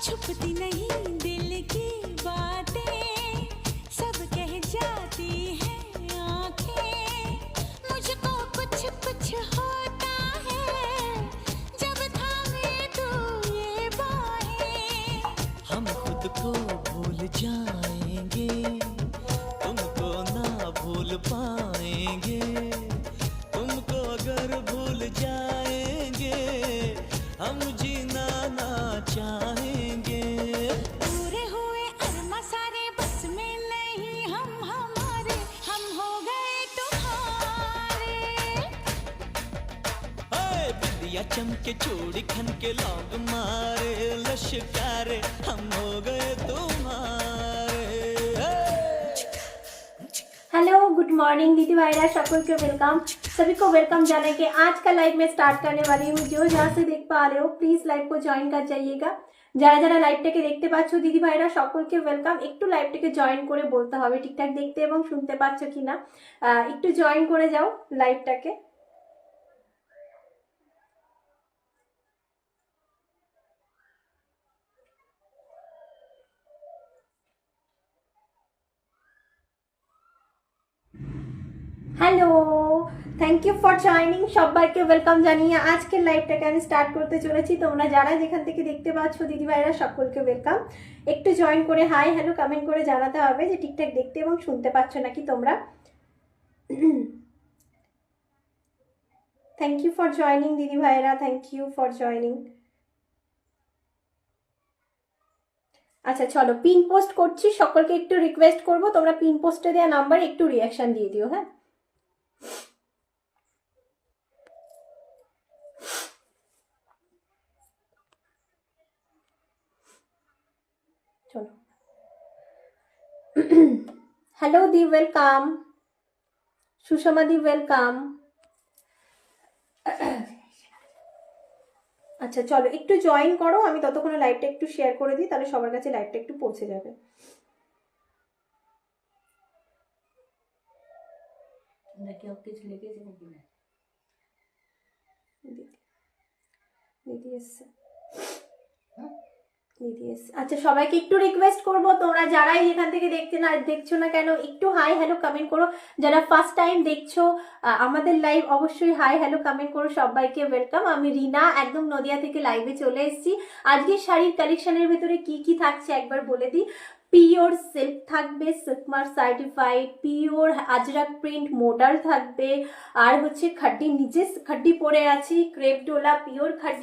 छुपती नहीं दिल की बातें, सब कह जाती हैं आंखें। मुझको कुछ कुछ होता है जब थामे तू ये बाहें। हम खुद को भूल जाएंगे, तुमको ना भूल पाएंगे। तुमको अगर भूल जाएंगे, हम जीना ना चाहेंगे। पूरे हुए अरमा सारे बस में नहीं, हम हमारे हम हो गए तुम्हारे। हाय बिंदिया चमके चूड़ी खन के लौंग मारे लश्कारे, हम हो गए तुम्हारे। हेलो गुड मॉर्निंग दीदी भाईरा, सबको के वेलकम। सभी को वेलकम जाने के आज का लाइव में स्टार्ट करने वाली हूँ। जो जहाँ से देख पा रहे हो प्लीज लाइव को जॉइन कर जाइएगा। যারা যারা লাইভটাকে দেখতে পাচ্ছ দিদি ভাইরা সকলকে ওয়েলকাম। একটু লাইভটাকে জয়েন করে বলতে হবে ঠিকঠাক দেখতে এবং শুনতে পাচ্ছ কিনা, একটু জয়েন করে যাও লাইভটাকে। Hello, thank you for joining. সবাইকে ওয়েলকাম জানিয়ে আজকের লাইভটাকে আমি স্টার্ট করতে চলেছি। তোমরা যারা যেখান থেকে দেখতে পাচ্ছ দিদি ভাইরা সকলকে ওয়েলকাম। একটু জয়েন করে হাই হ্যালো কমেন্ট করে জানাতে হবে যে ঠিকঠাক দেখতে এবং শুনতে পাচ্ছ নাকি তোমরা। থ্যাংক ইউ ফর জয়নিং দিদি ভাইরা, থ্যাংক ইউ ফর জয়নিং। আচ্ছা চলো পিন পোস্ট করছি, সকলকে একটু রিকোয়েস্ট করবো তোমরা পিন পোস্টে দেওয়া নাম্বার একটু রিয়াকশন দিয়ে দিও। হ্যাঁ চলো। হ্যালো দি ওয়েলকাম, সুষমা দি ওয়েলকাম। আচ্ছা চলো একটু জয়েন করো, আমি ততক্ষণে লাইভটা একটু শেয়ার করে দিই, তাহলে সবার কাছে লাইভটা একটু পৌঁছে যাবে। দিদি এসছে, দিদি এসছে। আচ্ছা সবাইকে একটু রিকোয়েস্ট করবো তোমরা যারাই যেখান থেকে দেখছো না কেন একটু হাই হ্যালো কমেন্ট করো। যারা ফার্স্ট টাইম দেখছো আমাদের লাইভ অবশ্যই হাই হ্যালো কমেন্ট করো। সবাইকে ওয়েলকাম। আমি রিনা একদম নদিয়া থেকে লাইভে চলে এসেছি। আজকে শাড়ির কালেকশনের ভেতরে কি কি থাকছে একবার বলে দিই। পিওর সিল্ক থাকবে, Silk Mark certified, pure Ajrak print modal থাকবে, আর হচ্ছে খাড্ডি, নিচে খাড্ডি পরে আছি, ক্রেপ ডোলা পিওর খাড্ডি